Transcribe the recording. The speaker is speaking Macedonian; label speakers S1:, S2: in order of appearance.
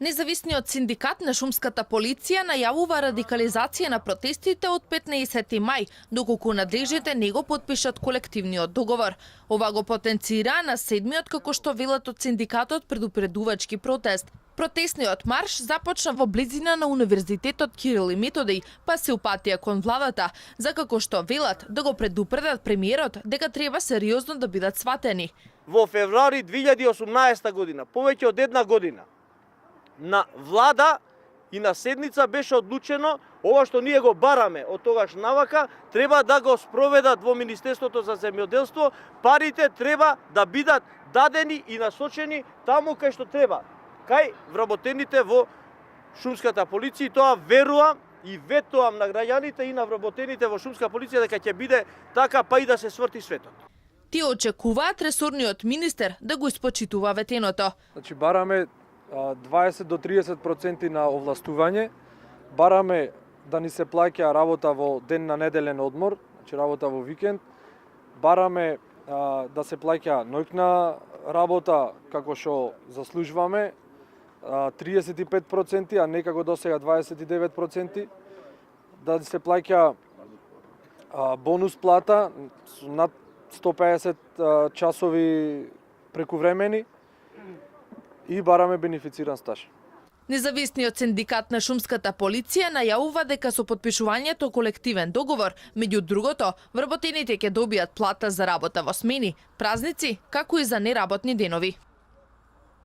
S1: Независниот синдикат на шумската полиција најавува радикализација на протестите од 15 мај, доколку надлежните не го потпишат колективниот договор. Ова го потенцира на 7-миот, како што велат од синдикатот, предупредувачки протест. Протестниот марш започна во близина на Универзитетот Кирил и Методиј, па се упатија кон владата, за како што велат да го предупредат премиерот дека треба сериозно да бидат сватени.
S2: Во февруари 2018 година, повеќе од една година, на влада и на седница беше одлучено ова што ние го бараме од тогаш навака, треба да го спроведат во Министерството за земјоделство, парите треба да бидат дадени и насочени таму кај што треба, кај вработените во шумската полиција. И тоа верувам и ветувам на граѓаните и на вработените во шумска полиција дека ќе биде така, па и да се сврти светот.
S1: Тие очекуваат ресорниот министер да го испочитува ветеното.
S3: Значи бараме 20 до 30% на овластување, бараме да ни се плаќа работа во ден на неделен одмор, значи работа во викенд, бараме да се плаќа ноќна работа како што заслужуваме, 35%, а не како досега 29%, да се плаќа бонус плата со над 150 часови прекувремени и бараме бенефициран стаж.
S1: Независниот синдикат на шумската полиција најавува дека со потпишувањето колективен договор, меѓу другото, вработените ќе добијат плата за работа во смени, празници, како и за неработни денови.